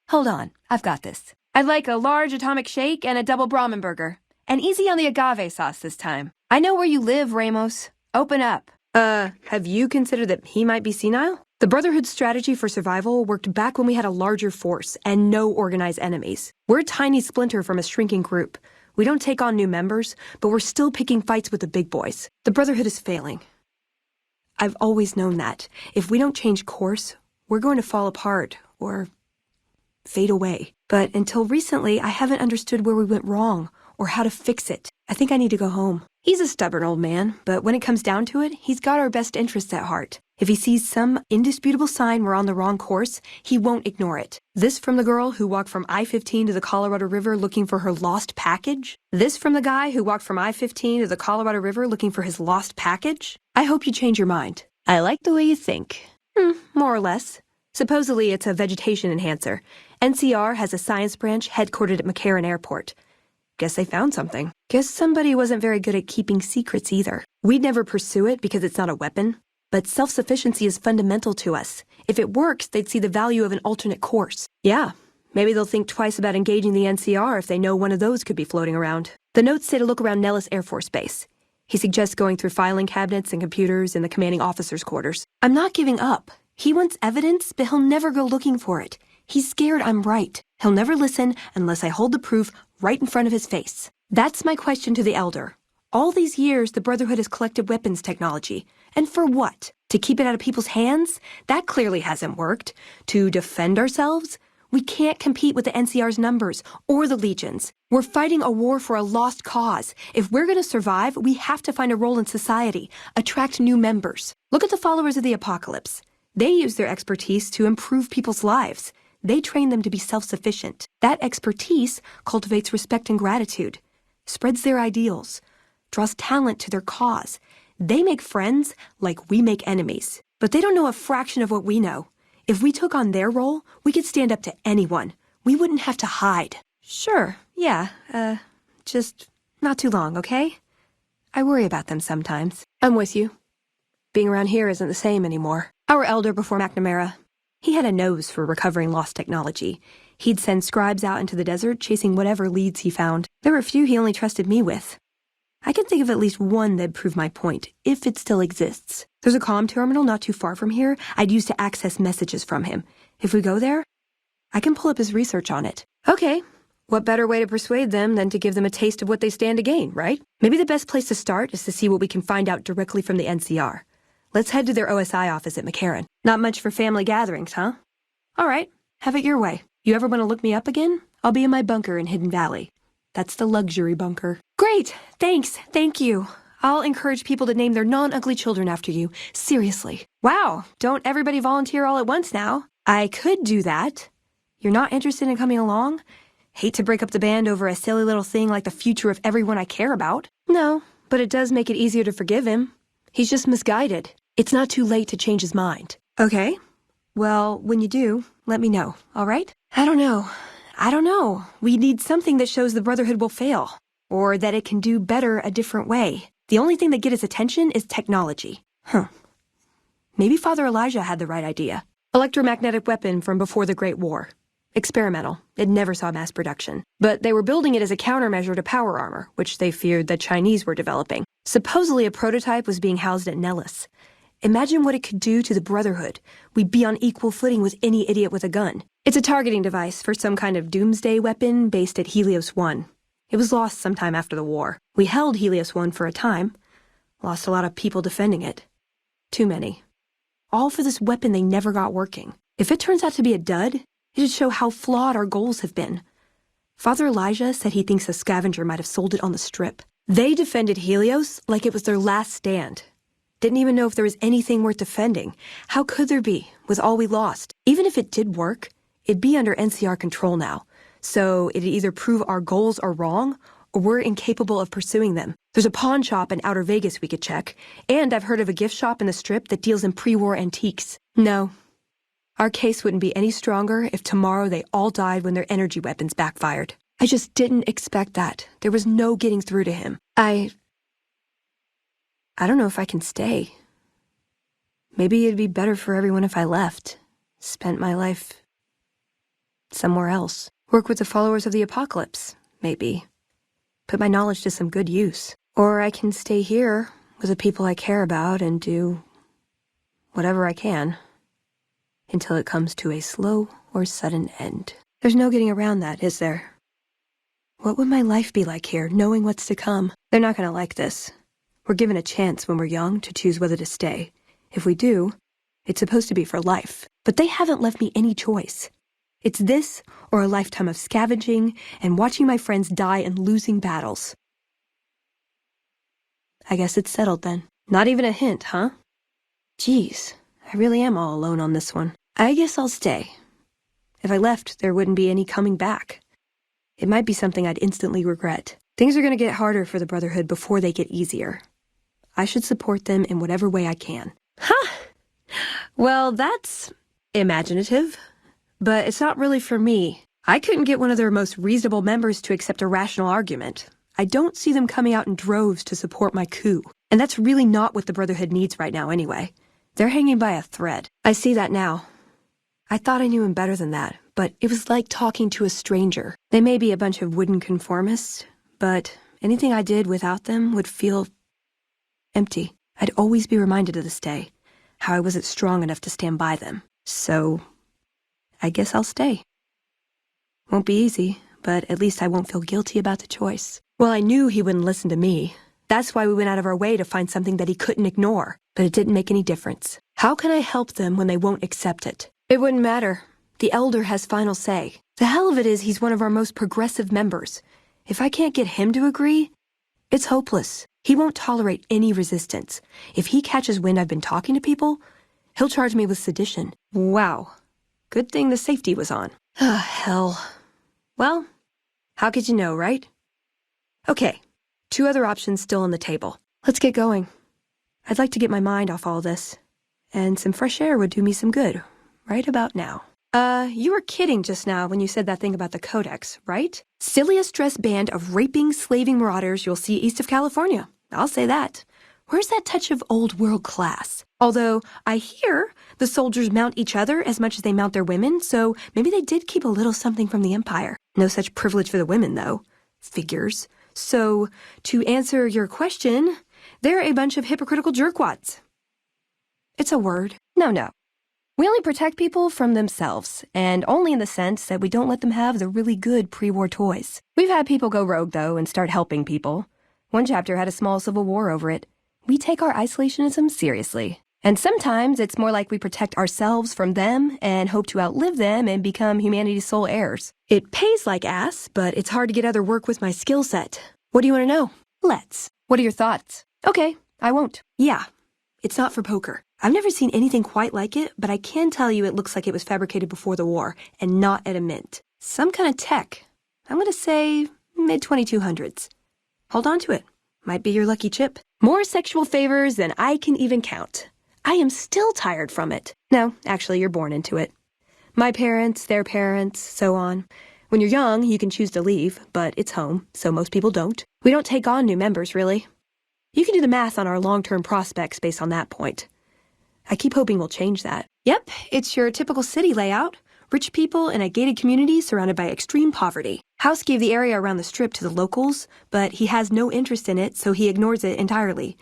Hold on, I've got this. I'd like a large atomic shake and a double Brahmin burger. And easy on the agave sauce this time. I know where you live, Ramos. Open up. Have you considered that he might be senile? The Brotherhood's strategy for survival worked back when we had a larger force and no organized enemies. We're a tiny splinter from a shrinking group. We don't take on new members, but we're still picking fights with the big boys. The Brotherhood is failing. I've always known that. If we don't change course, we're going to fall apart, or fade away. But until recently, I haven't understood where we went wrong, or how to fix it. I think I need to go home. He's a stubborn old man, but when it comes down to it, he's got our best interests at heart. If he sees some indisputable sign we're on the wrong course, he won't ignore it. This from the girl who walked from I-15 to the Colorado River looking for her lost package? This from the guy who walked from I-15 to the Colorado River looking for his lost package? I hope you change your mind. I like the way you think. More or less. Supposedly it's a vegetation enhancer. NCR has a science branch headquartered at McCarran Airport. Guess they found something. Guess somebody wasn't very good at keeping secrets either. We'd never pursue it because it's not a weapon. But self-sufficiency is fundamental to us. If it works, they'd see the value of an alternate course. Yeah, maybe they'll think twice about engaging the NCR if they know one of those could be floating around. The notes say to look around Nellis Air Force Base. He suggests going through filing cabinets and computers in the commanding officer's quarters. I'm not giving up. He wants evidence, but he'll never go looking for it. He's scared I'm right. He'll never listen unless I hold the proof right in front of his face. That's my question to the Elder. All these years, the Brotherhood has collected weapons technology. And for what? To keep it out of people's hands? That clearly hasn't worked. To defend ourselves? We can't compete with the NCR's numbers or the Legions. We're fighting a war for a lost cause. If we're going to survive, we have to find a role in society, attract new members. Look at the followers of the Apocalypse. They use their expertise to improve people's lives. They train them to be self-sufficient. That expertise cultivates respect and gratitude, spreads their ideals, draws talent to their cause. They make friends like we make enemies. But they don't know a fraction of what we know. If we took on their role, we could stand up to anyone. We wouldn't have to hide. Sure, yeah, just not too long, okay? I worry about them sometimes. I'm with you. Being around here isn't the same anymore. Our Elder before McNamara, he had a nose for recovering lost technology. He'd send scribes out into the desert chasing whatever leads he found. There were a few he only trusted me with. I can think of at least one that'd prove my point, if it still exists. There's a comm terminal not too far from here I'd use to access messages from him. If we go there, I can pull up his research on it. Okay, what better way to persuade them than to give them a taste of what they stand to gain, right? Maybe the best place to start is to see what we can find out directly from the NCR. Let's head to their OSI office at McCarran. Not much for family gatherings, huh? All right, have it your way. You ever want to look me up again? I'll be in my bunker in Hidden Valley. That's the luxury bunker. Great, thanks, thank you. I'll encourage people to name their non-ugly children after you. Seriously. Wow, don't everybody volunteer all at once now. I could do that. You're not interested in coming along? Hate to break up the band over a silly little thing like the future of everyone I care about. No, but it does make it easier to forgive him. He's just misguided. It's not too late to change his mind. Okay. Well, when you do, let me know, all right? I don't know. We need something that shows the Brotherhood will fail, or that it can do better a different way. The only thing that gets his attention is technology. Maybe Father Elijah had the right idea. Electromagnetic weapon from before the Great War. Experimental. It never saw mass production. But they were building it as a countermeasure to power armor, which they feared the Chinese were developing. Supposedly a prototype was being housed at Nellis. Imagine what it could do to the Brotherhood. We'd be on equal footing with any idiot with a gun. It's a targeting device for some kind of doomsday weapon based at Helios 1. It was lost sometime after the war. We held Helios 1 for a time. Lost a lot of people defending it. Too many. All for this weapon they never got working. If it turns out to be a dud, it'd show how flawed our goals have been. Father Elijah said he thinks a scavenger might have sold it on the strip. They defended Helios like it was their last stand. Didn't even know if there was anything worth defending. How could there be, with all we lost? Even if it did work, it'd be under NCR control now. So it'd either prove our goals are wrong, or we're incapable of pursuing them. There's a pawn shop in Outer Vegas we could check, and I've heard of a gift shop in the Strip that deals in pre-war antiques. No. Our case wouldn't be any stronger if tomorrow they all died when their energy weapons backfired. I just didn't expect that. There was no getting through to him. I don't know if I can stay. Maybe it'd be better for everyone if I left. Spent my life somewhere else. Work with the followers of the Apocalypse, maybe. Put my knowledge to some good use. Or I can stay here with the people I care about and do whatever I can until it comes to a slow or sudden end. There's no getting around that, is there? What would my life be like here, knowing what's to come? They're not going to like this. We're given a chance when we're young to choose whether to stay. If we do, it's supposed to be for life. But they haven't left me any choice. It's this or a lifetime of scavenging and watching my friends die and losing battles. I guess it's settled then. Not even a hint, huh? Geez, I really am all alone on this one. I guess I'll stay. If I left, there wouldn't be any coming back. It might be something I'd instantly regret. Things are going to get harder for the Brotherhood before they get easier. I should support them in whatever way I can. Huh! Well, that's imaginative. But it's not really for me. I couldn't get one of their most reasonable members to accept a rational argument. I don't see them coming out in droves to support my coup. And that's really not what the Brotherhood needs right now anyway. They're hanging by a thread. I see that now. I thought I knew him better than that, but it was like talking to a stranger. They may be a bunch of wooden conformists, but anything I did without them would feel empty. I'd always be reminded to this day how I wasn't strong enough to stand by them. So I guess I'll stay. Won't be easy, but at least I won't feel guilty about the choice. Well, I knew he wouldn't listen to me. That's why we went out of our way to find something that he couldn't ignore. But it didn't make any difference. How can I help them when they won't accept it? It wouldn't matter. The Elder has final say. The hell of it is he's one of our most progressive members. If I can't get him to agree, it's hopeless. He won't tolerate any resistance. If he catches wind I've been talking to people, he'll charge me with sedition. Wow. Good thing the safety was on. Ah, hell. Well, how could you know, right? Okay, 2 other options still on the table. Let's get going. I'd like to get my mind off all this. And some fresh air would do me some good, right about now. You were kidding just now when you said that thing about the Codex, right? Silliest dressed band of raping, slaving marauders you'll see east of California. I'll say that. Where's that touch of old world class? Although, I hear the soldiers mount each other as much as they mount their women, so maybe they did keep a little something from the Empire. No such privilege for the women, though. Figures. So, to answer your question, they're a bunch of hypocritical jerkwads. It's a word. No. We only protect people from themselves, and only in the sense that we don't let them have the really good pre-war toys. We've had people go rogue, though, and start helping people. One chapter had a small civil war over it. We take our isolationism seriously. And sometimes it's more like we protect ourselves from them and hope to outlive them and become humanity's sole heirs. It pays like ass, but it's hard to get other work with my skill set. What do you want to know? Let's. What are your thoughts? Okay, I won't. Yeah, it's not for poker. I've never seen anything quite like it, but I can tell you it looks like it was fabricated before the war and not at a mint. Some kind of tech. I'm going to say mid-2200s. Hold on to it. Might be your lucky chip. More sexual favors than I can even count. I am still tired from it. No, actually, you're born into it. My parents, their parents, so on. When you're young, you can choose to leave, but it's home, so most people don't. We don't take on new members, really. You can do the math on our long-term prospects based on that point. I keep hoping we'll change that. Yep, it's your typical city layout. Rich people in a gated community surrounded by extreme poverty. House gave the area around the strip to the locals, but he has no interest in it, so he ignores it entirely.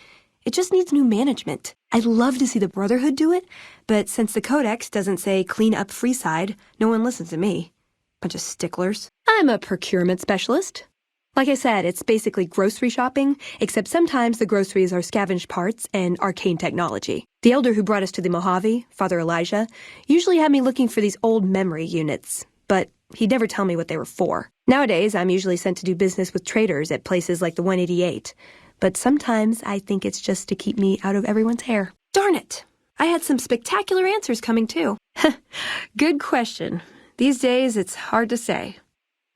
It just needs new management. I'd love to see the Brotherhood do it, but since the Codex doesn't say clean up Freeside, no one listens to me. Bunch of sticklers. I'm a procurement specialist. Like I said, it's basically grocery shopping, except sometimes the groceries are scavenged parts and arcane technology. The elder who brought us to the Mojave, Father Elijah, usually had me looking for these old memory units, but he'd never tell me what they were for. Nowadays, I'm usually sent to do business with traders at places like the 188, but sometimes I think it's just to keep me out of everyone's hair. Darn it! I had some spectacular answers coming, too. Good question. These days, it's hard to say.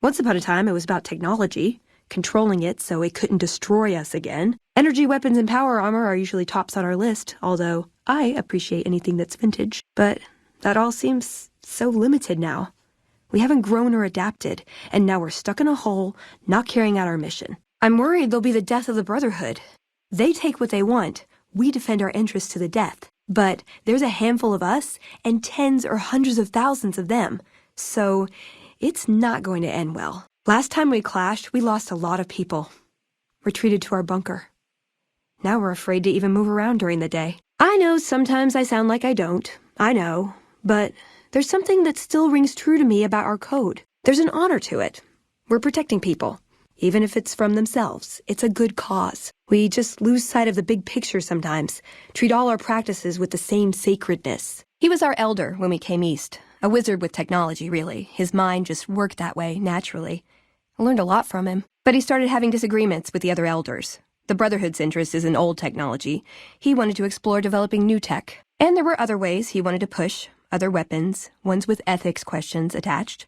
Once upon a time, it was about technology. Controlling it so it couldn't destroy us again. Energy weapons and power armor are usually tops on our list, although I appreciate anything that's vintage. But that all seems so limited now. We haven't grown or adapted, and now we're stuck in a hole, not carrying out our mission. I'm worried they'll be the death of the Brotherhood. They take what they want. We defend our interests to the death. But there's a handful of us and tens or hundreds of thousands of them. So it's not going to end well. Last time we clashed, we lost a lot of people. Retreated to our bunker. Now we're afraid to even move around during the day. I know sometimes I sound like I don't. I know. But there's something that still rings true to me about our code. There's an honor to it. We're protecting people. Even if it's from themselves, it's a good cause. We just lose sight of the big picture sometimes, treat all our practices with the same sacredness. He was our elder when we came east. A wizard with technology, really. His mind just worked that way, naturally. I learned a lot from him. But he started having disagreements with the other elders. The Brotherhood's interest is in old technology. He wanted to explore developing new tech. And there were other ways he wanted to push, other weapons, ones with ethics questions attached.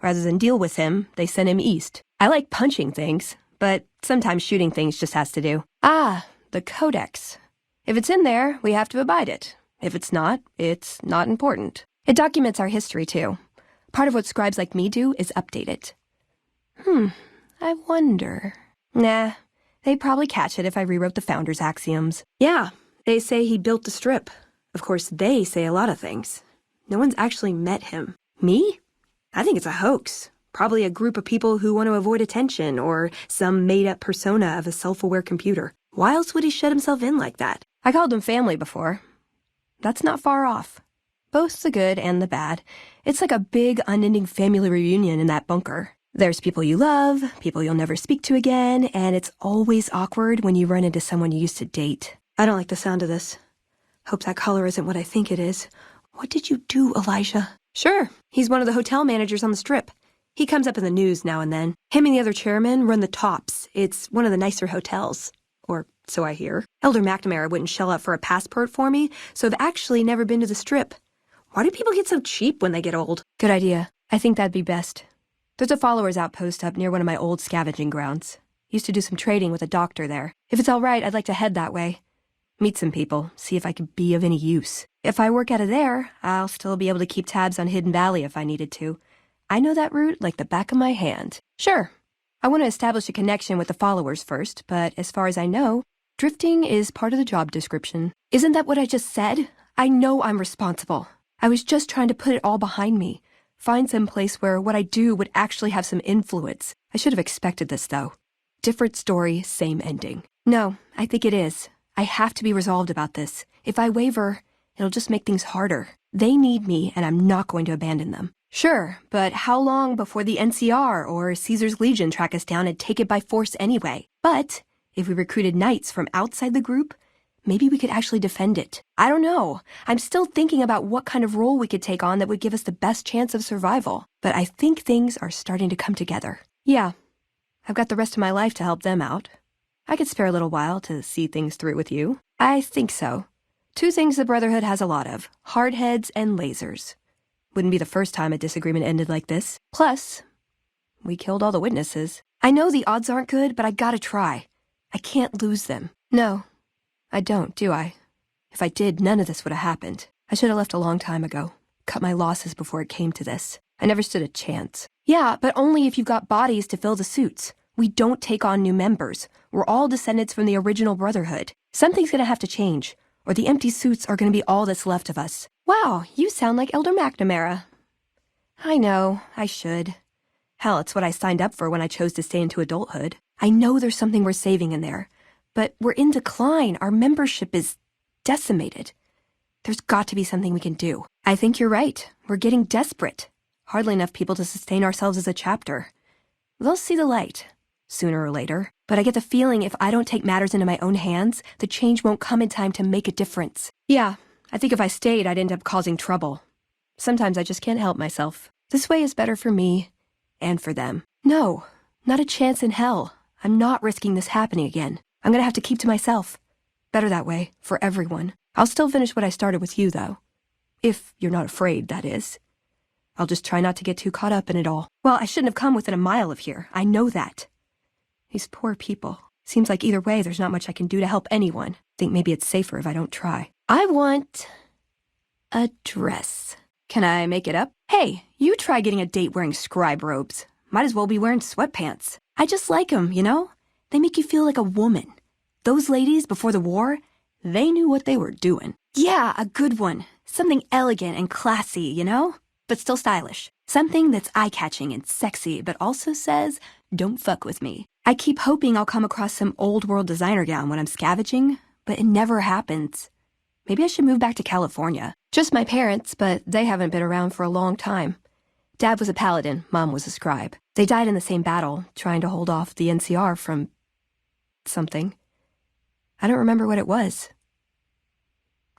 Rather than deal with him, they sent him east. I like punching things, but sometimes shooting things just has to do. Ah, the Codex. If it's in there, we have to abide it. If it's not important. It documents our history, too. Part of what scribes like me do is update it. I wonder. Nah, they'd probably catch it if I rewrote the Founder's axioms. Yeah, they say he built the strip. Of course, they say a lot of things. No one's actually met him. Me? I think it's a hoax. Probably a group of people who want to avoid attention or some made-up persona of a self-aware computer. Why else would he shut himself in like that? I called him family before. That's not far off. Both the good and the bad. It's like a big, unending family reunion in that bunker. There's people you love, people you'll never speak to again, and it's always awkward when you run into someone you used to date. I don't like the sound of this. Hope that color isn't what I think it is. What did you do, Elijah? Sure, he's one of the hotel managers on the strip. He comes up in the news now and then. Him and the other chairman run the Tops. It's one of the nicer hotels. Or so I hear. Elder McNamara wouldn't shell out for a passport for me, so I've actually never been to the strip. Why do people get so cheap when they get old? Good idea. I think that'd be best. There's a followers outpost up near one of my old scavenging grounds. Used to do some trading with a doctor there. If it's all right, I'd like to head that way. Meet some people, see if I could be of any use. If I work out of there, I'll still be able to keep tabs on Hidden Valley if I needed to. I know that route like the back of my hand. Sure. I want to establish a connection with the followers first, but as far as I know, drifting is part of the job description. Isn't that what I just said? I know I'm responsible. I was just trying to put it all behind me. Find some place where what I do would actually have some influence. I should have expected this, though. Different story, same ending. No, I think it is. I have to be resolved about this. If I waver, it'll just make things harder. They need me, and I'm not going to abandon them. Sure, but how long before the NCR or Caesar's Legion track us down and take it by force anyway? But if we recruited knights from outside the group, maybe we could actually defend it. I don't know. I'm still thinking about what kind of role we could take on that would give us the best chance of survival. But I think things are starting to come together. Yeah, I've got the rest of my life to help them out. I could spare a little while to see things through with you. I think so. 2 things the Brotherhood has a lot of: hardheads and lasers. Wouldn't be the first time a disagreement ended like this. Plus, we killed all the witnesses. I know the odds aren't good, but I gotta try. I can't lose them. No, I don't, do I? If I did, none of this would have happened. I should have left a long time ago. Cut my losses before it came to this. I never stood a chance. Yeah, but only if you've got bodies to fill the suits. We don't take on new members. We're all descendants from the original Brotherhood. Something's gonna have to change, or the empty suits are gonna be all that's left of us. Wow, you sound like Elder McNamara. I know, I should. Hell, it's what I signed up for when I chose to stay into adulthood. I know there's something we're saving in there, but we're in decline. Our membership is decimated. There's got to be something we can do. I think you're right. We're getting desperate. Hardly enough people to sustain ourselves as a chapter. They'll see the light, sooner or later. But I get the feeling if I don't take matters into my own hands, the change won't come in time to make a difference. Yeah, I think if I stayed, I'd end up causing trouble. Sometimes I just can't help myself. This way is better for me and for them. No, not a chance in hell. I'm not risking this happening again. I'm gonna have to keep to myself. Better that way, for everyone. I'll still finish what I started with you, though. If you're not afraid, that is. I'll just try not to get too caught up in it all. Well, I shouldn't have come within a mile of here. I know that. These poor people. Seems like either way there's not much I can do to help anyone. Think maybe it's safer if I don't try. I want a dress. Can I make it up? Hey, you try getting a date wearing scribe robes. Might as well be wearing sweatpants. I just like them, you know? They make you feel like a woman. Those ladies before the war, they knew what they were doing. Yeah, a good one. Something elegant and classy, you know? But still stylish. Something that's eye-catching and sexy, but also says, don't fuck with me. I keep hoping I'll come across some old-world designer gown when I'm scavenging, but it never happens. Maybe I should move back to California. Just my parents, but they haven't been around for a long time. Dad was a paladin, Mom was a scribe. They died in the same battle, trying to hold off the NCR from something. I don't remember what it was.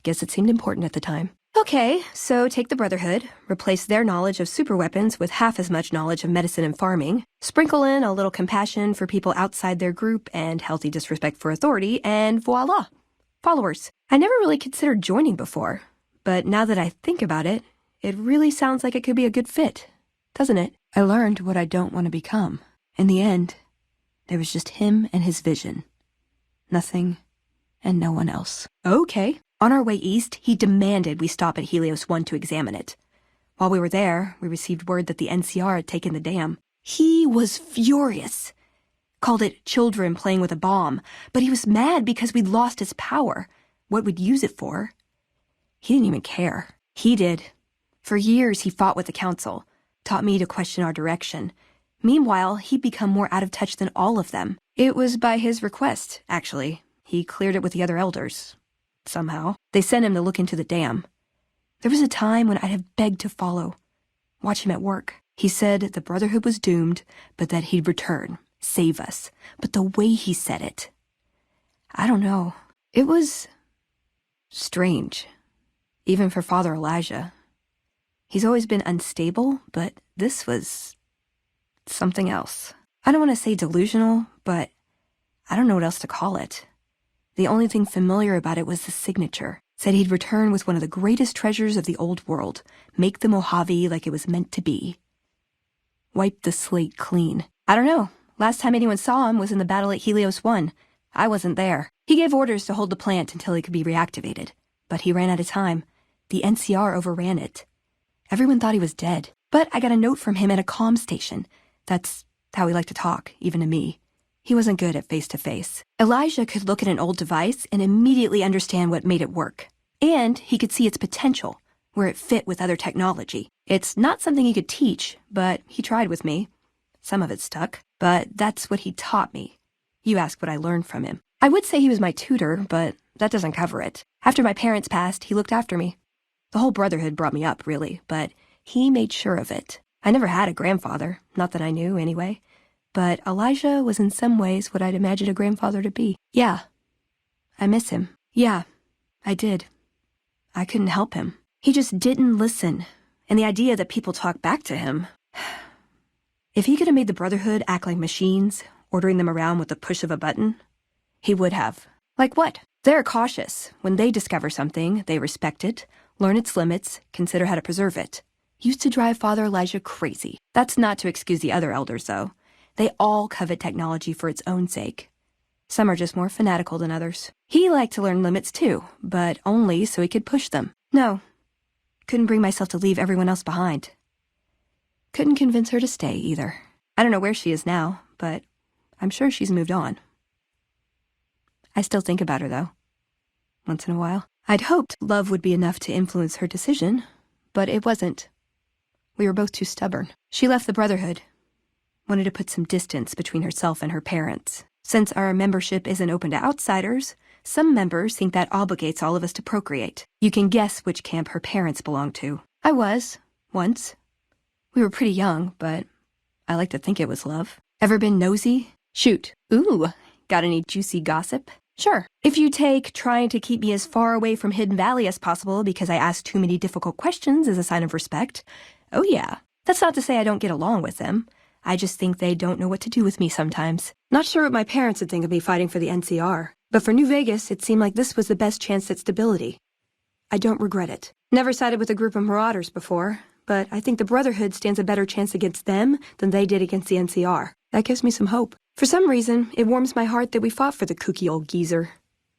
Guess it seemed important at the time. Okay, so take the Brotherhood, replace their knowledge of superweapons with half as much knowledge of medicine and farming, sprinkle in a little compassion for people outside their group and healthy disrespect for authority, and voila, followers. I never really considered joining before, but now that I think about it, it really sounds like it could be a good fit, doesn't it? I learned what I don't want to become. In the end, there was just him and his vision. Nothing and no one else. Okay. On our way east, he demanded we stop at Helios 1 to examine it. While we were there, we received word that the NCR had taken the dam. He was furious. Called it children playing with a bomb, but he was mad because we'd lost its power. What we'd use it for. He didn't even care. He did. For years, he fought with the council, taught me to question our direction. Meanwhile, he'd become more out of touch than all of them. It was by his request, actually. He cleared it with the other elders. Somehow. They sent him to look into the dam. There was a time when I'd have begged to follow, watch him at work. He said the Brotherhood was doomed, but that he'd return, save us. But the way he said it, I don't know. It was strange, even for Father Elijah. He's always been unstable, but this was something else. I don't want to say delusional, but I don't know what else to call it. The only thing familiar about it was the signature. Said he'd return with one of the greatest treasures of the old world, make the Mojave like it was meant to be. Wipe the slate clean. I don't know. Last time anyone saw him was in the battle at Helios 1. I wasn't there. He gave orders to hold the plant until he could be reactivated. But he ran out of time. The NCR overran it. Everyone thought he was dead. But I got a note from him at a comm station. That's how he liked to talk, even to me. He wasn't good at face-to-face. Elijah could look at an old device and immediately understand what made it work. And he could see its potential, where it fit with other technology. It's not something he could teach, but he tried with me. Some of it stuck, but that's what he taught me. You ask what I learned from him. I would say he was my tutor, but that doesn't cover it. After my parents passed, he looked after me. The whole Brotherhood brought me up, really, but he made sure of it. I never had a grandfather, not that I knew, anyway. But Elijah was in some ways what I'd imagined a grandfather to be. Yeah, I miss him. Yeah, I did. I couldn't help him. He just didn't listen. And the idea that people talk back to him. If he could have made the Brotherhood act like machines, ordering them around with the push of a button, he would have. Like what? They're cautious. When they discover something, they respect it, learn its limits, consider how to preserve it. Used to drive Father Elijah crazy. That's not to excuse the other elders, though. They all covet technology for its own sake. Some are just more fanatical than others. He liked to learn limits too, but only so he could push them. No, couldn't bring myself to leave everyone else behind. Couldn't convince her to stay either. I don't know where she is now, but I'm sure she's moved on. I still think about her, though, once in a while. I'd hoped love would be enough to influence her decision, but it wasn't. We were both too stubborn. She left the Brotherhood. Wanted to put some distance between herself and her parents. Since our membership isn't open to outsiders, some members think that obligates all of us to procreate. You can guess which camp her parents belonged to. I was, once. We were pretty young, but I like to think it was love. Ever been nosy? Shoot. Ooh, got any juicy gossip? Sure. If you take trying to keep me as far away from Hidden Valley as possible because I ask too many difficult questions as a sign of respect, oh yeah. That's not to say I don't get along with them. I just think they don't know what to do with me sometimes. Not sure what my parents would think of me fighting for the NCR, but for New Vegas, it seemed like this was the best chance at stability. I don't regret it. Never sided with a group of marauders before, but I think the Brotherhood stands a better chance against them than they did against the NCR. That gives me some hope. For some reason, it warms my heart that we fought for the kooky old geezer.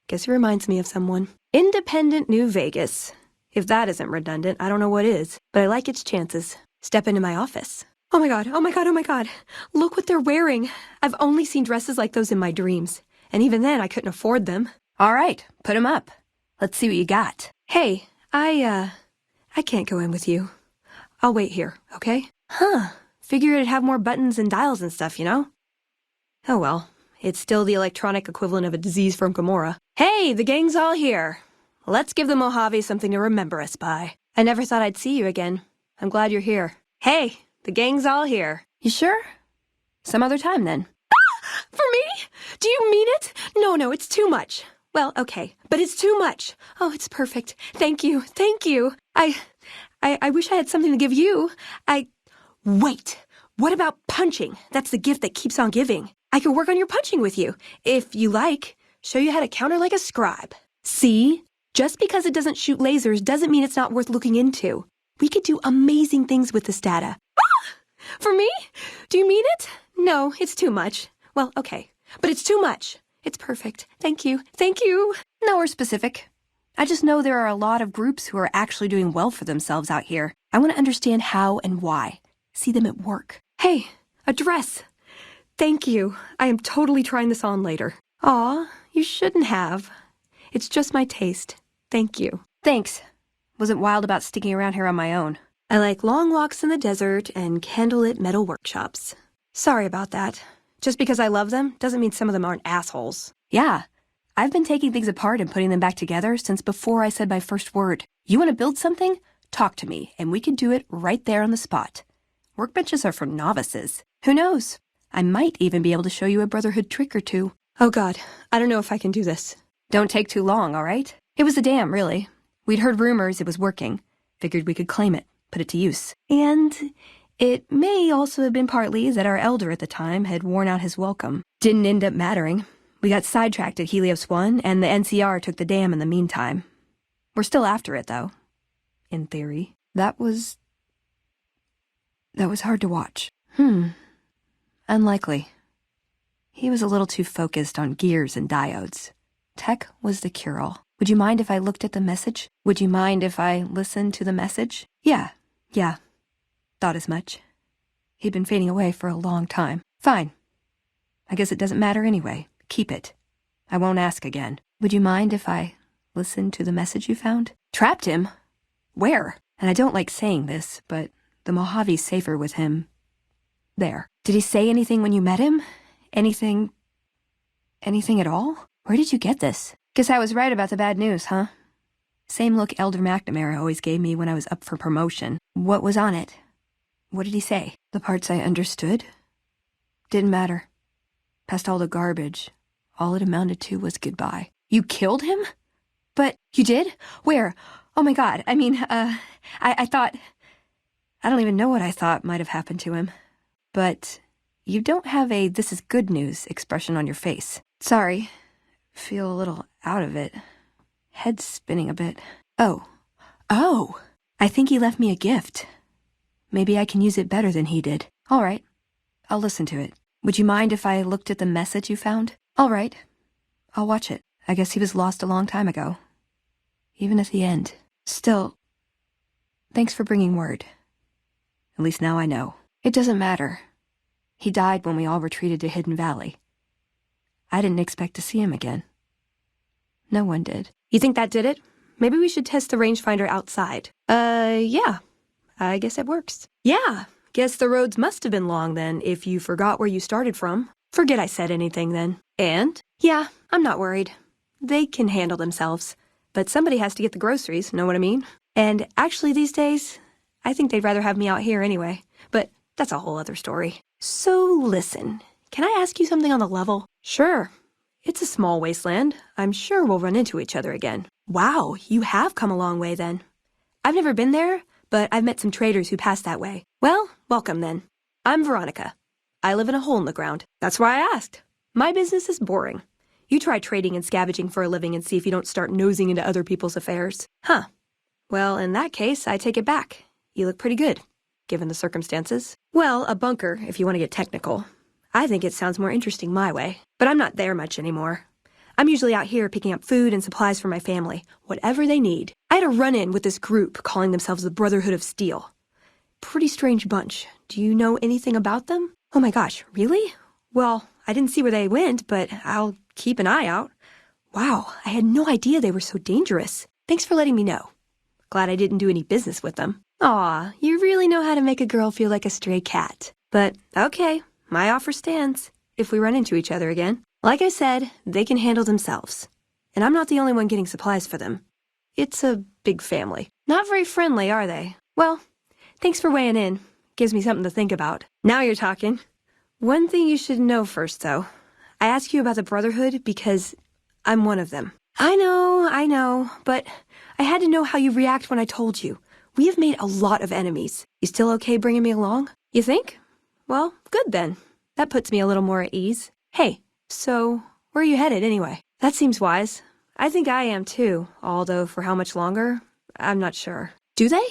Guess he reminds me of someone. Independent New Vegas. If that isn't redundant, I don't know what is, but I like its chances. Step into my office. Oh my god, oh my god, oh my god. Look what they're wearing. I've only seen dresses like those in my dreams. And even then, I couldn't afford them. All right, put 'em up. Let's see what you got. Hey, I can't go in with you. I'll wait here, okay? Huh. Figured it'd have more buttons and dials and stuff, you know? Oh well. It's still the electronic equivalent of a disease from Gomorrah. Hey, the gang's all here. Let's give the Mojave something to remember us by. I never thought I'd see you again. I'm glad you're here. Hey, the gang's all here. You sure? Some other time, then. For me? Do you mean it? No, it's too much. Well, okay, but it's too much. Oh, it's perfect. Thank you. I wish I had something to give you. Wait, what about punching? That's the gift that keeps on giving. I could work on your punching with you, if you like. Show you how to counter like a scribe. See? Just because it doesn't shoot lasers doesn't mean it's not worth looking into. We could do amazing things with this data. For me? Do you mean it? No, it's too much. Well, okay, but it's too much. It's perfect. Thank you. Nowhere specific. I just know there are a lot of groups who are actually doing well for themselves out here. I want to understand how and why. See them at work. Hey, a dress. Thank you. I am totally trying this on later. Aw, you shouldn't have. It's just my taste. Thank you. Thanks. Wasn't wild about sticking around here on my own. I like long walks in the desert and candlelit metal workshops. Sorry about that. Just because I love them doesn't mean some of them aren't assholes. Yeah, I've been taking things apart and putting them back together since before I said my first word. You want to build something? Talk to me, and we can do it right there on the spot. Workbenches are for novices. Who knows? I might even be able to show you a Brotherhood trick or two. Oh God, I don't know if I can do this. Don't take too long, all right? It was a dam, really. We'd heard rumors it was working. Figured we could claim it, put it to use. And it may also have been partly that our elder at the time had worn out his welcome. Didn't end up mattering. We got sidetracked at Helios 1, and the NCR took the dam in the meantime. We're still after it, though. In theory. That was hard to watch. Unlikely. He was a little too focused on gears and diodes. Tech was the cure-all. Would you mind if I looked at the message? Would you mind if I listened to the message? Yeah. Thought as much. He'd been fading away for a long time. Fine. I guess it doesn't matter anyway. Keep it. I won't ask again. Would you mind if I listened to the message you found? Trapped him? Where? And I don't like saying this, but the Mojave's safer with him. There. Did he say anything when you met him? Anything at all? Where did you get this? Guess I was right about the bad news, huh? Same look Elder McNamara always gave me when I was up for promotion. What was on it? What did he say? The parts I understood? Didn't matter. Past all the garbage, all it amounted to was goodbye. You killed him? But you did? Where? Oh my God, I thought... I don't even know what I thought might have happened to him. But you don't have a "this is good news" expression on your face. Sorry. Feel a little out of it. Head spinning a bit. Oh. I think he left me a gift. Maybe I can use it better than he did. All right. I'll listen to it. Would you mind if I looked at the message you found? All right. I'll watch it. I guess he was lost a long time ago. Even at the end. Still, thanks for bringing word. At least now I know. It doesn't matter. He died when we all retreated to Hidden Valley. I didn't expect to see him again. No one did. You think that did it? Maybe we should test the rangefinder outside. Yeah. I guess it works. Yeah. Guess the roads must have been long then, if you forgot where you started from. Forget I said anything then. And? Yeah, I'm not worried. They can handle themselves. But somebody has to get the groceries, know what I mean? And actually these days, I think they'd rather have me out here anyway. But that's a whole other story. So listen, can I ask you something on the level? Sure. It's a small wasteland. I'm sure we'll run into each other again. Wow, you have come a long way then. I've never been there, but I've met some traders who pass that way. Well, welcome then. I'm Veronica. I live in a hole in the ground. That's why I asked. My business is boring. You try trading and scavenging for a living and see if you don't start nosing into other people's affairs. Huh. Well, in that case, I take it back. You look pretty good, given the circumstances. Well, a bunker, if you want to get technical. I think it sounds more interesting my way, but I'm not there much anymore. I'm usually out here picking up food and supplies for my family, whatever they need. I had a run-in with this group calling themselves the Brotherhood of Steel. Pretty strange bunch. Do you know anything about them? Oh my gosh, really? Well, I didn't see where they went, but I'll keep an eye out. Wow, I had no idea they were so dangerous. Thanks for letting me know. Glad I didn't do any business with them. Aw, you really know how to make a girl feel like a stray cat. But, okay, my offer stands. If we run into each other again. Like I said, they can handle themselves. And I'm not the only one getting supplies for them. It's a big family. Not very friendly, are they? Well, thanks for weighing in. Gives me something to think about. Now you're talking. One thing you should know first, though. I ask you about the Brotherhood because I'm one of them. I know, but I had to know how you react when I told you. We have made a lot of enemies. You still okay bringing me along? You think? Well, good then. That puts me a little more at ease. Hey, so where are you headed anyway? That seems wise. I think I am too, although for how much longer, I'm not sure. Do they?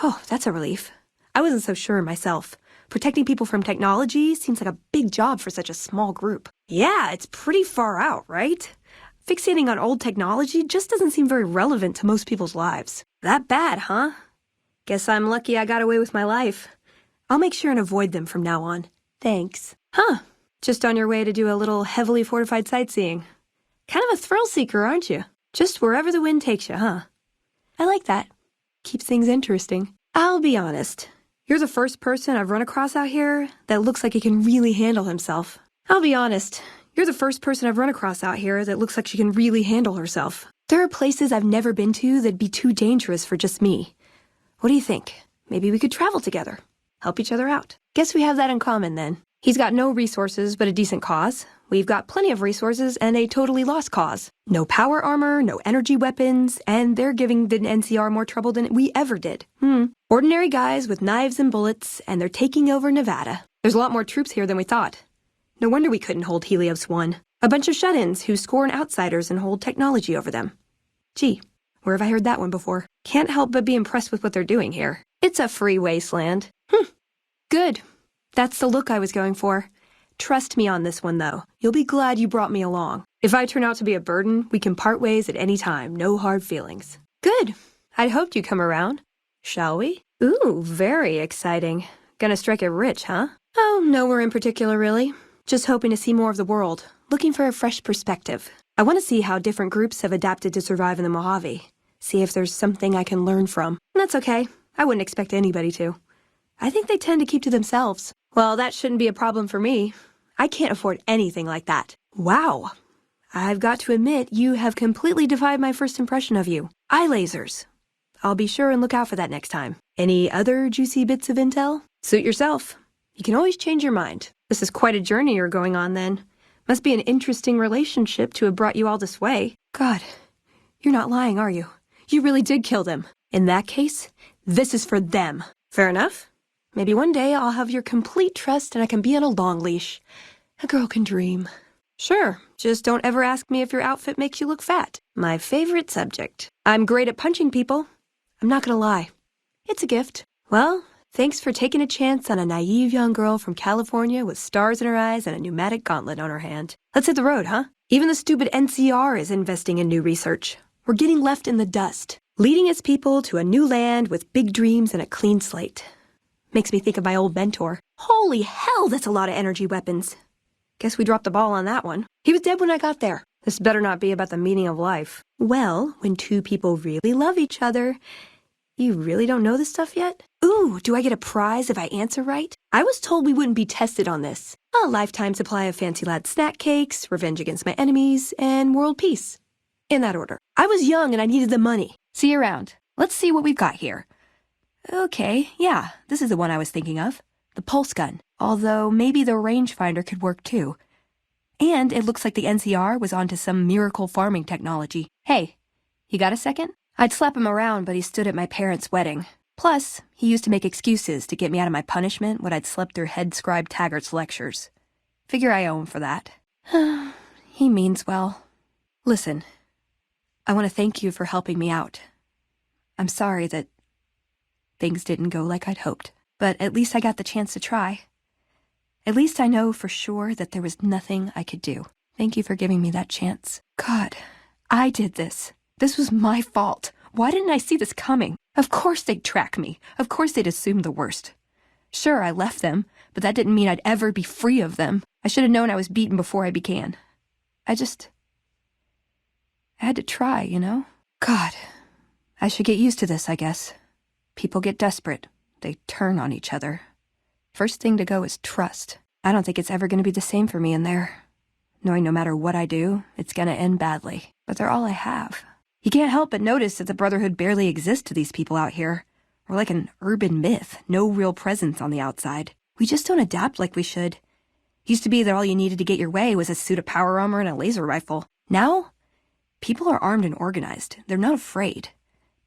Oh, that's a relief. I wasn't so sure myself. Protecting people from technology seems like a big job for such a small group. Yeah, it's pretty far out, right? Fixating on old technology just doesn't seem very relevant to most people's lives. That bad, huh? Guess I'm lucky I got away with my life. I'll make sure and avoid them from now on. Thanks. Huh. Just on your way to do a little heavily fortified sightseeing. Kind of a thrill seeker, aren't you? Just wherever the wind takes you, huh? I like that. Keeps things interesting. I'll be honest. You're the first person I've run across out here that looks like he can really handle himself. There are places I've never been to that'd be too dangerous for just me. What do you think? Maybe we could travel together. Help each other out. Guess we have that in common then. He's got no resources but a decent cause. We've got plenty of resources and a totally lost cause. No power armor, no energy weapons, and they're giving the NCR more trouble than we ever did. Ordinary guys with knives and bullets, and they're taking over Nevada. There's a lot more troops here than we thought. No wonder we couldn't hold Helios 1. A bunch of shut-ins who scorn outsiders and hold technology over them. Gee, where have I heard that one before? Can't help but be impressed with what they're doing here. It's a free wasteland. Good. That's the look I was going for. Trust me on this one, though. You'll be glad you brought me along. If I turn out to be a burden, we can part ways at any time. No hard feelings. Good. I'd hoped you'd come around. Shall we? Ooh, very exciting. Gonna strike it rich, huh? Oh, nowhere in particular, really. Just hoping to see more of the world. Looking for a fresh perspective. I want to see how different groups have adapted to survive in the Mojave. See if there's something I can learn from. That's okay. I wouldn't expect anybody to. I think they tend to keep to themselves. Well, that shouldn't be a problem for me. I can't afford anything like that. Wow. I've got to admit, you have completely defied my first impression of you. Eye lasers. I'll be sure and look out for that next time. Any other juicy bits of intel? Suit yourself. You can always change your mind. This is quite a journey you're going on then. Must be an interesting relationship to have brought you all this way. God, you're not lying, are you? You really did kill them. In that case, this is for them. Fair enough. Maybe one day I'll have your complete trust and I can be on a long leash. A girl can dream. Sure, just don't ever ask me if your outfit makes you look fat. My favorite subject. I'm great at punching people. I'm not gonna lie. It's a gift. Well, thanks for taking a chance on a naive young girl from California with stars in her eyes and a pneumatic gauntlet on her hand. Let's hit the road, huh? Even the stupid NCR is investing in new research. We're getting left in the dust, leading its people to a new land with big dreams and a clean slate. Makes me think of my old mentor. Holy hell, that's a lot of energy weapons. Guess we dropped the ball on that one. He was dead when I got there. This better not be about the meaning of life. Well, when two people really love each other, you really don't know this stuff yet? Ooh, do I get a prize if I answer right? I was told we wouldn't be tested on this. A lifetime supply of Fancy Lad snack cakes, revenge against my enemies, and world peace. In that order. I was young and I needed the money. See you around. Let's see what we've got here. Okay, yeah, this is the one I was thinking of. The pulse gun. Although maybe the rangefinder could work too. And it looks like the NCR was onto some miracle farming technology. Hey, you got a second? I'd slap him around, but he stood at my parents' wedding. Plus, he used to make excuses to get me out of my punishment when I'd slept through head scribe Taggart's lectures. Figure I owe him for that. He means well. Listen, I want to thank you for helping me out. I'm sorry that things didn't go like I'd hoped, but at least I got the chance to try. At least I know for sure that there was nothing I could do. Thank you for giving me that chance. God, I did this. This was my fault. Why didn't I see this coming? Of course they'd track me. Of course they'd assume the worst. Sure, I left them, but that didn't mean I'd ever be free of them. I should have known I was beaten before I began. I had to try, you know? God, I should get used to this, I guess. People get desperate. They turn on each other. First thing to go is trust. I don't think it's ever going to be the same for me in there. Knowing no matter what I do, it's going to end badly. But they're all I have. You can't help but notice that the Brotherhood barely exists to these people out here. We're like an urban myth, no real presence on the outside. We just don't adapt like we should. Used to be that all you needed to get your way was a suit of power armor and a laser rifle. Now, people are armed and organized. They're not afraid.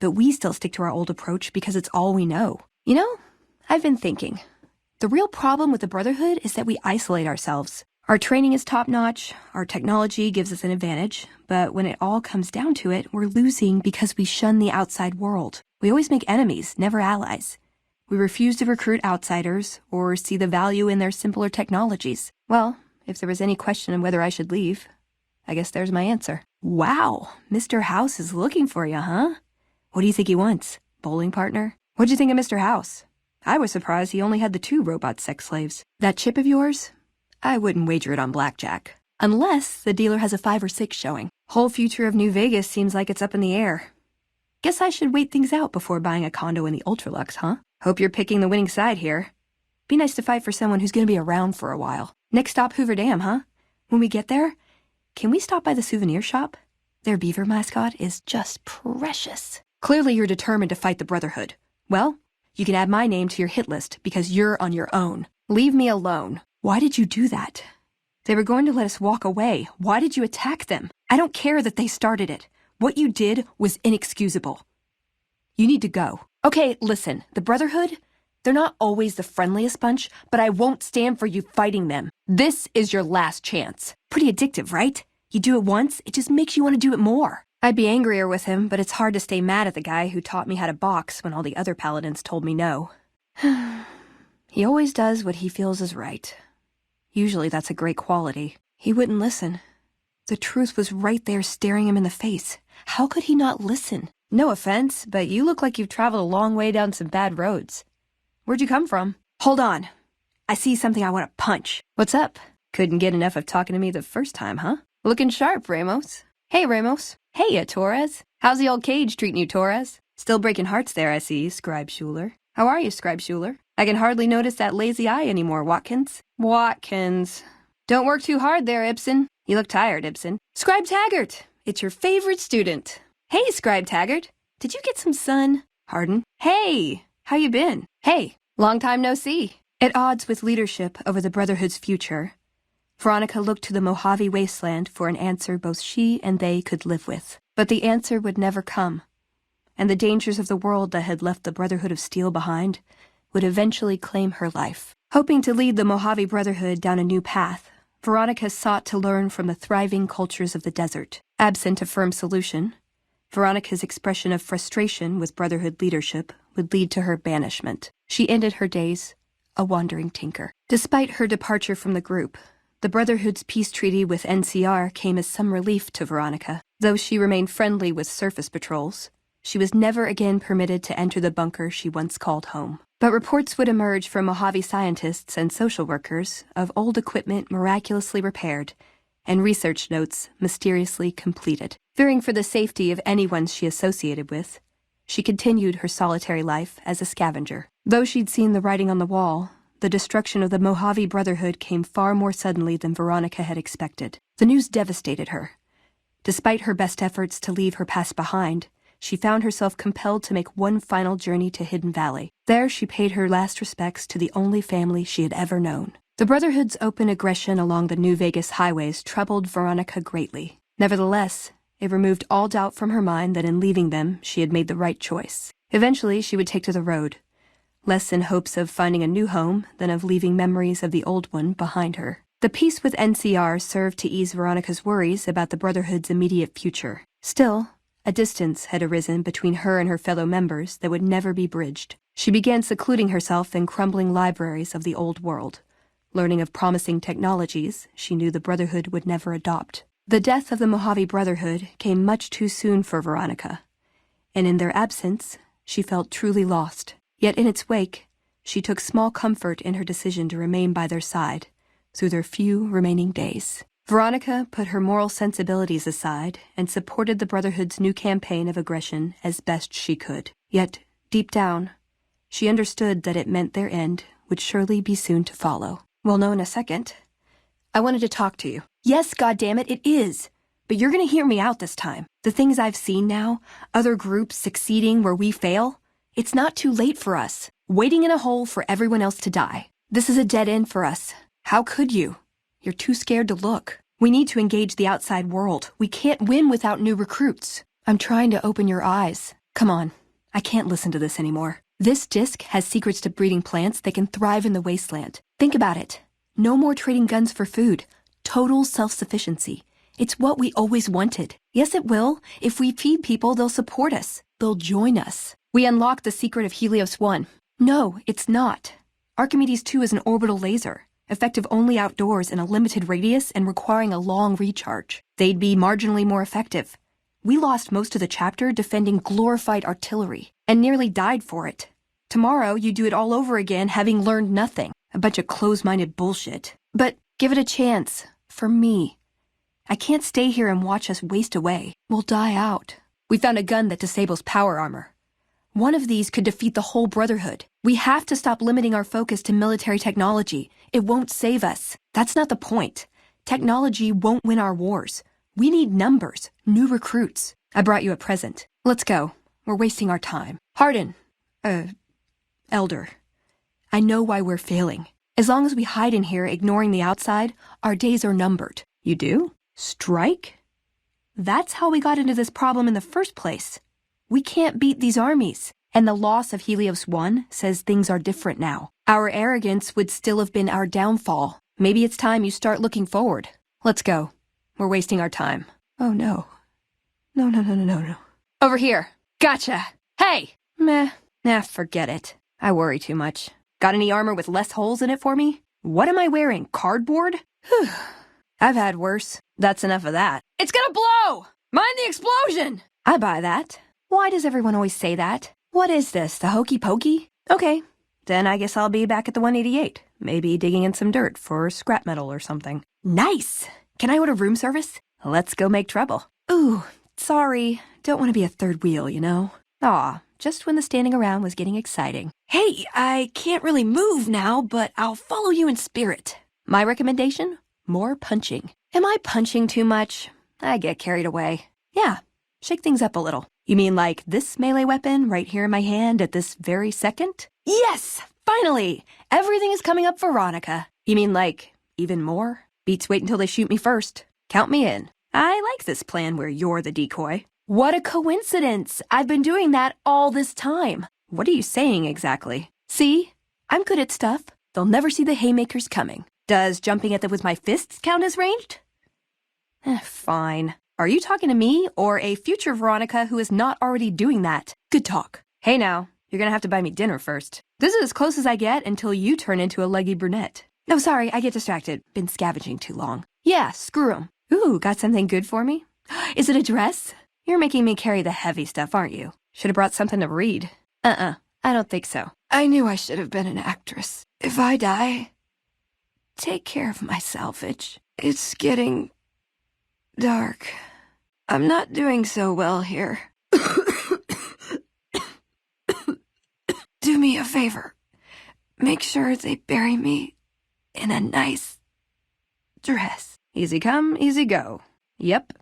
But we still stick to our old approach because it's all we know. You know, I've been thinking. The real problem with the Brotherhood is that we isolate ourselves. Our training is top-notch, our technology gives us an advantage, but when it all comes down to it, we're losing because we shun the outside world. We always make enemies, never allies. We refuse to recruit outsiders or see the value in their simpler technologies. Well, if there was any question of whether I should leave, I guess there's my answer. Wow, Mr. House is looking for you, huh? What do you think he wants? Bowling partner? What'd you think of Mr. House? I was surprised he only had the 2 robot sex slaves. That chip of yours? I wouldn't wager it on blackjack. Unless the dealer has a 5 or 6 showing. Whole future of New Vegas seems like it's up in the air. Guess I should wait things out before buying a condo in the Ultralux, huh? Hope you're picking the winning side here. Be nice to fight for someone who's going to be around for a while. Next stop, Hoover Dam, huh? When we get there, can we stop by the souvenir shop? Their beaver mascot is just precious. Clearly you're determined to fight the Brotherhood. Well, you can add my name to your hit list because you're on your own. Leave me alone. Why did you do that? They were going to let us walk away. Why did you attack them? I don't care that they started it. What you did was inexcusable. You need to go. Okay, listen, the Brotherhood, they're not always the friendliest bunch, but I won't stand for you fighting them. This is your last chance. Pretty addictive, right? You do it once, it just makes you want to do it more. I'd be angrier with him, but it's hard to stay mad at the guy who taught me how to box when all the other paladins told me no. He always does what he feels is right. Usually that's a great quality. He wouldn't listen. The truth was right there staring him in the face. How could he not listen? No offense, but you look like you've traveled a long way down some bad roads. Where'd you come from? Hold on. I see something I want to punch. What's up? Couldn't get enough of talking to me the first time, huh? Looking sharp, Ramos. Hey, Ramos. Hey, Torres. How's the old cage treating you, Torres? Still breaking hearts there, I see, Scribe Schuler. How are you, Scribe Schuler? I can hardly notice that lazy eye anymore, Watkins. Watkins. Don't work too hard there, Ibsen. You look tired, Ibsen. Scribe Taggart. It's your favorite student. Hey, Scribe Taggart. Did you get some sun? Harden. Hey, how you been? Hey, long time no see. At odds with leadership over the Brotherhood's future, Veronica looked to the Mojave wasteland for an answer both she and they could live with. But the answer would never come, and the dangers of the world that had left the Brotherhood of Steel behind would eventually claim her life. Hoping to lead the Mojave Brotherhood down a new path, Veronica sought to learn from the thriving cultures of the desert. Absent a firm solution, Veronica's expression of frustration with Brotherhood leadership would lead to her banishment. She ended her days a wandering tinker. Despite her departure from the group, the Brotherhood's peace treaty with NCR came as some relief to Veronica. Though she remained friendly with surface patrols, she was never again permitted to enter the bunker she once called home. But reports would emerge from Mojave scientists and social workers of old equipment miraculously repaired and research notes mysteriously completed. Fearing for the safety of anyone she associated with, she continued her solitary life as a scavenger. Though she'd seen the writing on the wall, the destruction of the Mojave Brotherhood came far more suddenly than Veronica had expected. The news devastated her. Despite her best efforts to leave her past behind, she found herself compelled to make one final journey to Hidden Valley. There she paid her last respects to the only family she had ever known. The Brotherhood's open aggression along the New Vegas highways troubled Veronica greatly. Nevertheless, it removed all doubt from her mind that in leaving them, she had made the right choice. Eventually, she would take to the road, less in hopes of finding a new home than of leaving memories of the old one behind her. The peace with NCR served to ease Veronica's worries about the Brotherhood's immediate future. Still, a distance had arisen between her and her fellow members that would never be bridged. She began secluding herself in crumbling libraries of the old world, learning of promising technologies she knew the Brotherhood would never adopt. The death of the Mojave Brotherhood came much too soon for Veronica, and in their absence, she felt truly lost. Yet in its wake, she took small comfort in her decision to remain by their side through their few remaining days. Veronica put her moral sensibilities aside and supported the Brotherhood's new campaign of aggression as best she could. Yet, deep down, She understood that it meant their end would surely be soon to follow. We'll know in a second. I wanted to talk to you. Yes, goddammit, it is. But you're gonna hear me out this time. The things I've seen now, other groups succeeding where we fail, it's not too late for us. Waiting in a hole for everyone else to die. This is a dead end for us. How could you? You're too scared to look. We need to engage the outside world. We can't win without new recruits. I'm trying to open your eyes. Come on. I can't listen to this anymore. This disc has secrets to breeding plants that can thrive in the wasteland. Think about it. No more trading guns for food. Total self-sufficiency. It's what we always wanted. Yes, it will. If we feed people, they'll support us. They'll join us. We unlock the secret of Helios 1. No, it's not. Archimedes 2 is an orbital laser, effective only outdoors in a limited radius and requiring a long recharge. They'd be marginally more effective. We lost most of the chapter defending glorified artillery, and nearly died for it. Tomorrow, you do it all over again, having learned nothing. A bunch of close-minded bullshit. But give it a chance. For me. I can't stay here and watch us waste away. We'll die out. We found a gun that disables power armor. One of these could defeat the whole Brotherhood. We have to stop limiting our focus to military technology. It won't save us. That's not the point. Technology won't win our wars. We need numbers, new recruits. I brought you a present. Let's go. We're wasting our time. Hardin. Elder. I know why we're failing. As long as we hide in here, ignoring the outside, our days are numbered. You do? Strike? That's how we got into this problem in the first place. We can't beat these armies. And the loss of Helios 1 says things are different now. Our arrogance would still have been our downfall. Maybe it's time you start looking forward. Let's go. We're wasting our time. Oh, no. No. Over here. Gotcha. Hey! Meh. Nah, forget it. I worry too much. Got any armor with less holes in it for me? What am I wearing? Cardboard? Whew. I've had worse. That's enough of that. It's gonna blow! Mind the explosion! I buy that. Why does everyone always say that? What is this, the hokey pokey? Okay, then I guess I'll be back at the 188. Maybe digging in some dirt for scrap metal or something. Nice! Can I order room service? Let's go make trouble. Ooh, sorry. Don't want to be a third wheel, you know? Aw, just when the standing around was getting exciting. Hey, I can't really move now, but I'll follow you in spirit. My recommendation? More punching. Am I punching too much? I get carried away. Yeah, shake things up a little. You mean like this melee weapon right here in my hand at this very second? Yes! Finally! Everything is coming up, Veronica. You mean like even more? Beats wait until they shoot me first. Count me in. I like this plan where you're the decoy. What a coincidence! I've been doing that all this time. What are you saying exactly? See? I'm good at stuff. They'll never see the haymakers coming. Does jumping at them with my fists count as ranged? Fine. Are you talking to me or a future Veronica who is not already doing that? Good talk. Hey now, you're gonna have to buy me dinner first. This is as close as I get until you turn into a leggy brunette. No, sorry, I get distracted. Been scavenging too long. Yeah, screw 'em. Ooh, got something good for me? Is it a dress? You're making me carry the heavy stuff, aren't you? Should have brought something to read. I don't think so. I knew I should have been an actress. If I die, take care of my salvage. It's getting dark. I'm not doing so well here. Do me a favor. Make sure they bury me in a nice dress. Easy come, easy go. Yep,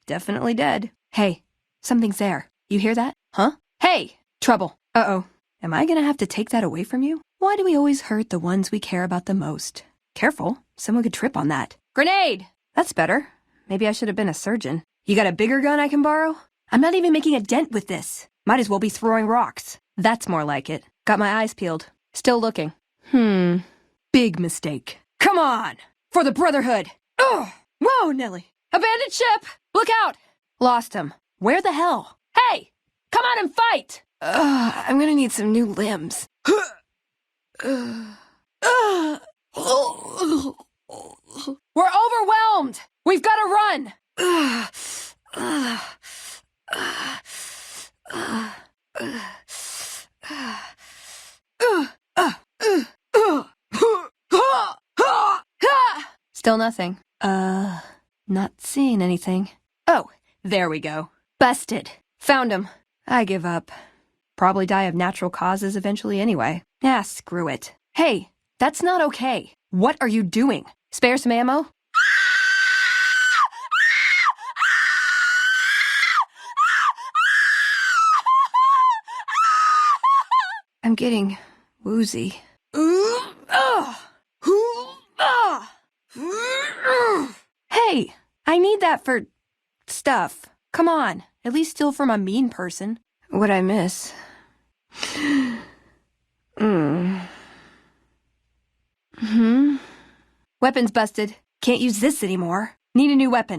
definitely dead. Hey, something's there. You hear that? Huh? Hey! Trouble. Uh-oh. Am I gonna have to take that away from you? Why do we always hurt the ones we care about the most? Careful, someone could trip on that. Grenade! That's better. Maybe I should have been a surgeon. You got a bigger gun I can borrow? I'm not even making a dent with this. Might as well be throwing rocks. That's more like it. Got my eyes peeled. Still looking. Big mistake. Come on! For the Brotherhood! Ugh! Whoa, Nelly! Abandoned ship! Look out! Lost him. Where the hell? Hey! Come on and fight! I'm gonna need some new limbs. We're overwhelmed! We've gotta run! Still nothing. Not seeing anything. Oh, there we go. Busted. Found him. I give up. Probably die of natural causes eventually anyway. Ah, screw it. Hey, that's not okay. What are you doing? Spare some ammo? I'm getting woozy. Hey, I need that for stuff. Come on, at least steal from a mean person. What'd I miss? Weapon's busted. Can't use this anymore. Need a new weapon.